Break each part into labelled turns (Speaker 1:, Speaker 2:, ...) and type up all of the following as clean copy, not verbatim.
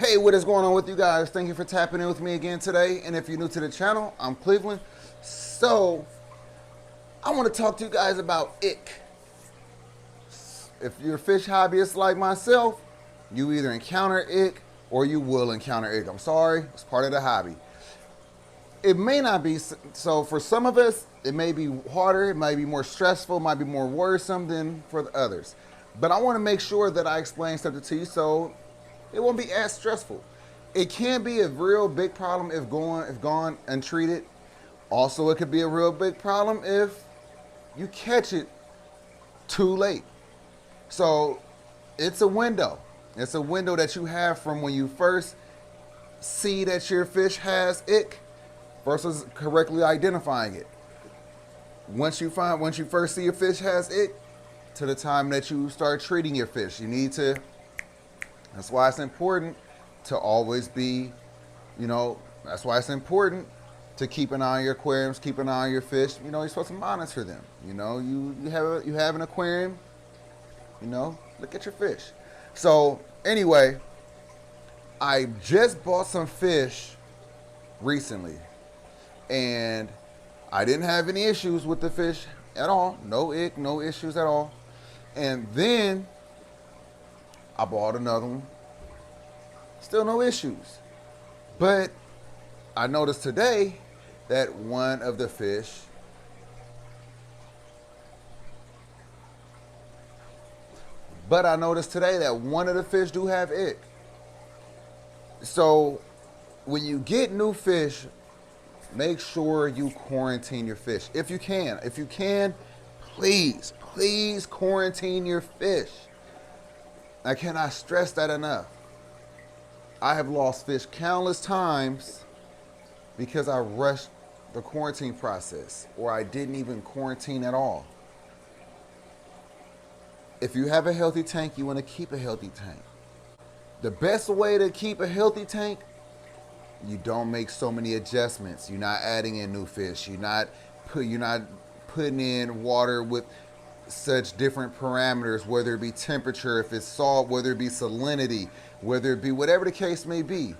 Speaker 1: Hey, what is going on with you guys? Thank you for tapping in with me again today. And if you're new to the channel, I'm Cleveland. So, I want to talk to you guys about ick. If you're a fish hobbyist like myself, you either encounter ick or you will encounter ick. I'm sorry, it's part of the hobby. It may not be, so for some of us, it may be harder, it might be more stressful, it might be more worrisome than for the others. But I want to make sure that I explain something to you so it won't be as stressful. It can be a real big problem if gone untreated. Also, it could be a real big problem if you catch it too late. So it's a window. It's a window that you have from when you first see that your fish has ick versus correctly identifying it. Once you first see your fish has ick to the time that you start treating your fish, you need to. That's why it's important to always be, that's why it's important to keep an eye on your aquariums, keep an eye on your fish. You're supposed to monitor them. You have an aquarium, look at your fish. So anyway, I just bought some fish recently and I didn't have any issues with the fish at all. No ick, no issues at all. And then I bought another one. Still no issues. But I noticed today that one of the fish do have ick. So when you get new fish, make sure you quarantine your fish. If you can, please quarantine your fish. I cannot stress that enough. I have lost fish countless times because I rushed the quarantine process or I didn't even quarantine at all. If you have a healthy tank, you want to keep a healthy tank. The best way to keep a healthy tank, you don't make so many adjustments. You're not adding in new fish. You're not putting in water with such different parameters, whether it be temperature, if it's salt, whether it be salinity, whether it be whatever the case may be.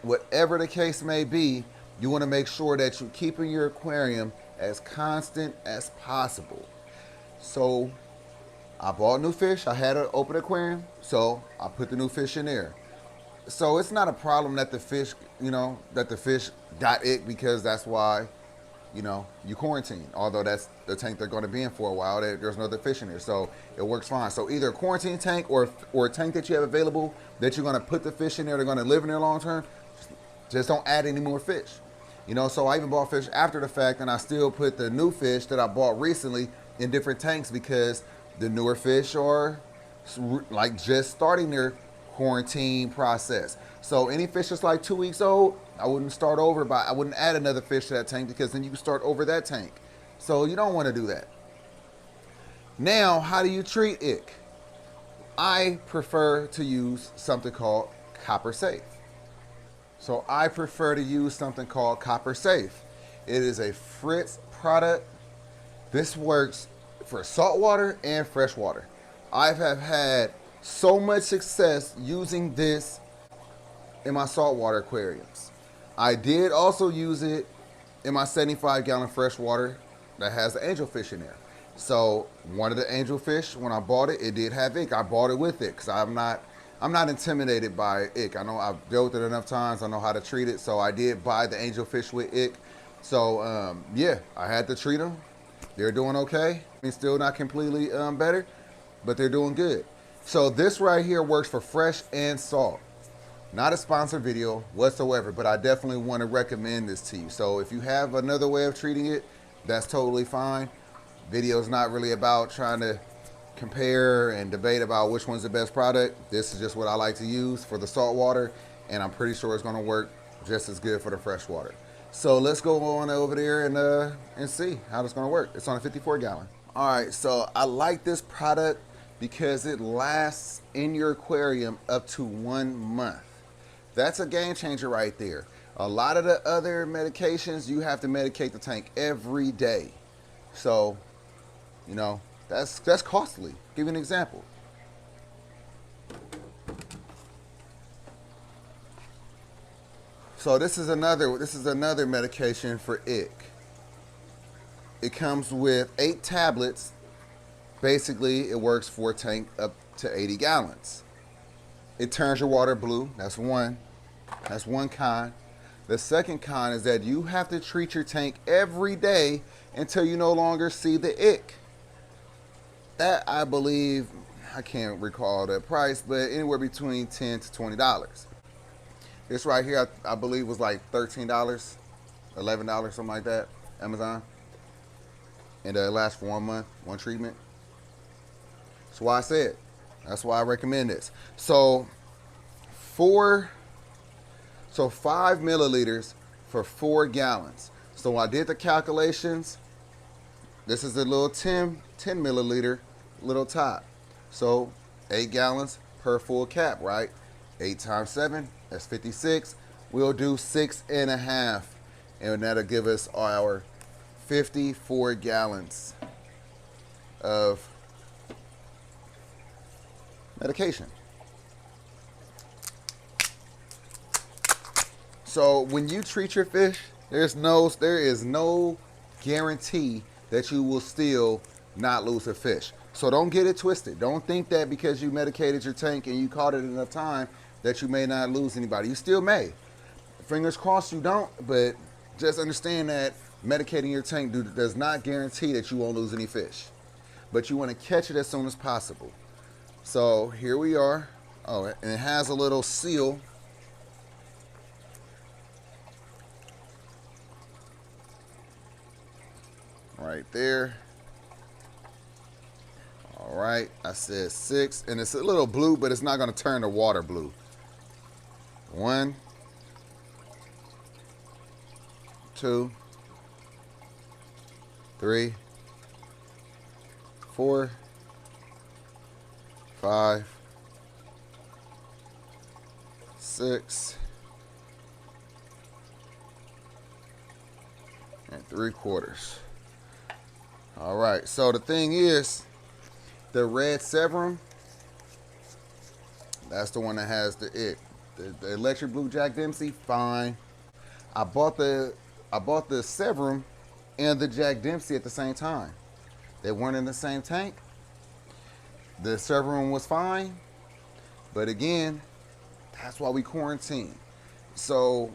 Speaker 1: Whatever the case may be, you want to make sure that you're keeping your aquarium as constant as possible. So I bought new fish. I had an open aquarium, so I put the new fish in there. So it's not a problem that the fish, got ick because that's why, you quarantine. Although that's the tank they're going to be in for a while. There's no other fish in there, so it works fine. So either a quarantine tank or a tank that you have available that you're going to put the fish in there, they're going to live in there long term. Just don't add any more fish. So I even bought fish after the fact, and I still put the new fish that I bought recently in different tanks because the newer fish are like just starting their quarantine process. So any fish that's like 2 weeks old, I wouldn't start over, but I wouldn't add another fish to that tank because then you can start over that tank. So you don't want to do that. Now, how do you treat ick? I prefer to use something called Copper Safe. So I prefer to use something called Copper Safe. It is a Fritz product. This works for saltwater and freshwater. I have had so much success using this in my saltwater aquariums. I did also use it in my 75-gallon freshwater that has the angelfish in there. So one of the angelfish, when I bought it, it did have ick. I bought it with it because I'm not intimidated by ick. I know I've dealt with it enough times. I know how to treat it. So I did buy the angelfish with ick. So yeah, I had to treat them. They're doing okay. I mean, still not completely better, but they're doing good. So this right here works for fresh and salt. Not a sponsored video whatsoever, but I definitely want to recommend this to you. So if you have another way of treating it, that's totally fine. Video's not really about trying to compare and debate about which one's the best product. This is just what I like to use for the salt water, and I'm pretty sure it's going to work just as good for the fresh water. So let's go on over there and see how it's going to work. It's on a 54-gallon. All right, so I like this product because it lasts in your aquarium up to 1 month. That's a game changer right there. A lot of the other medications, you have to medicate the tank every day. So, that's costly. Give you an example. So this is another medication for ick. It comes with 8 tablets. Basically, it works for a tank up to 80 gallons. It turns your water blue. That's one. That's one con. The second con is that you have to treat your tank every day until you no longer see the ick. That, I believe, I can't recall the price, but anywhere between $10 to $20. This right here, I believe, was like $13, $11, something like that, Amazon. And it lasts for 1 month, one treatment. That's why I said. That's why I recommend this. So 5 milliliters for 4 gallons. So when I did the calculations, this is a little 10 milliliter little top. So 8 gallons per full cap, right? 8 times 7, that's 56. We'll do 6.5, and that'll give us our 54 gallons of medication. So when you treat your fish, there is no guarantee that you will still not lose a fish. So don't get it twisted. Don't think that because you medicated your tank and you caught it enough time that you may not lose anybody. You still may. Fingers crossed you don't, but just understand that medicating your tank does not guarantee that you won't lose any fish. But you want to catch it as soon as possible. So here we are. Oh, and it has a little seal. Right there. All right, I said 6, and it's a little blue, but it's not going to turn the water blue. 1, 2, 3, 4, 5, 6, and 3/4. All right, so the thing is, the red Severum, that's the one that has the ick. The electric blue Jack Dempsey, fine. I bought the Severum and the Jack Dempsey at the same time. They weren't in the same tank. The Severum was fine, but again, that's why we quarantine. So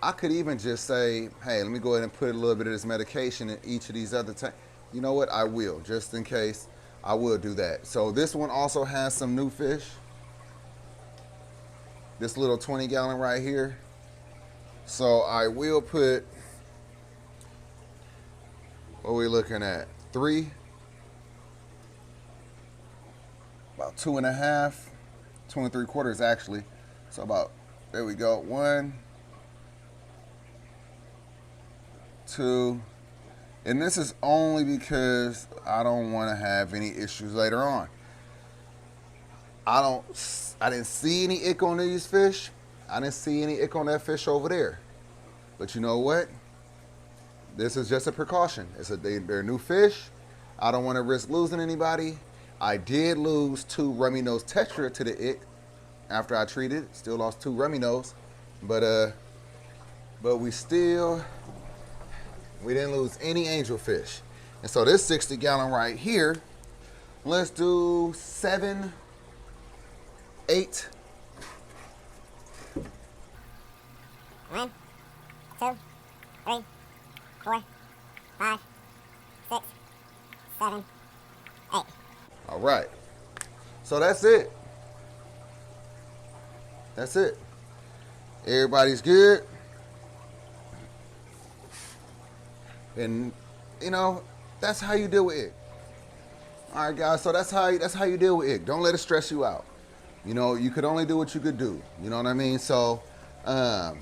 Speaker 1: I could even just say, hey, let me go ahead and put a little bit of this medication in each of these other tanks. You know what? I will, just in case. I will do that. So this one also has some new fish. This little 20 gallon right here. So I will put, what are we looking at? 3, about 2.5, 2 3/4 actually. So about, there we go. 1, 2, and this is only because I don't want to have any issues later on. I didn't see any ick on these fish. I didn't see any ick on that fish over there. But you know what? This is just a precaution. They're new fish. I don't want to risk losing anybody. I did lose 2 rummy nose tetra to the ick after I treated it. Still lost 2 rummy nose, but we didn't lose any angelfish. And so this 60 gallon right here, let's do 7, 8.
Speaker 2: 1, 2, 3, 4, 5, 6, 7, 8.
Speaker 1: All right. So that's it. That's it. Everybody's good. And you know, that's how you deal with it. All right, guys. So that's how you deal with it. Don't let it stress you out. You know, you could only do what you could do. You know what I mean? So, I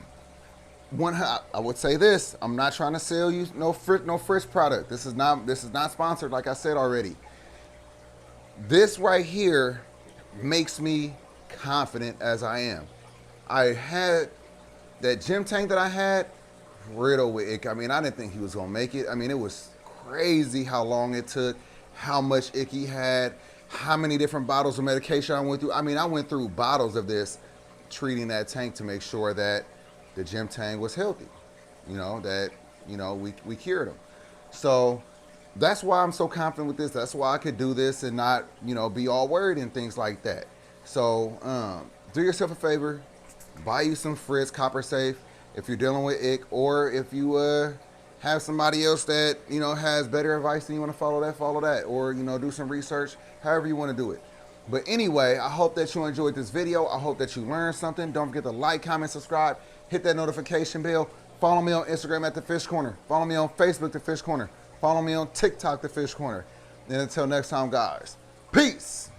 Speaker 1: would say this. I'm not trying to sell you no Frisch product. This is not sponsored. Like I said already. This right here makes me confident as I am. I had that gym tank that I had riddled with ick. I mean, I didn't think he was gonna make it. I mean, it was crazy how long it took, how much ick he had, how many different bottles of medication I went through. I mean, I went through bottles of this treating that tank to make sure that the gym tank was healthy. You know, that, you know, we cured them. So that's why I'm so confident with this. That's why I could do this and not, you know, be all worried and things like that. So do yourself a favor, buy you some Fritz Copper Safe if you're dealing with ick, or if you have somebody else that, you know, has better advice and you want to follow that, or, you know, do some research, however you want to do it. But anyway, I hope that you enjoyed this video. I hope that you learned something. Don't forget to like, comment, subscribe, hit that notification bell. Follow me on Instagram at The Fish Corner. Follow me on Facebook, The Fish Corner. Follow me on TikTok, The Fish Corner. And until next time, guys, peace.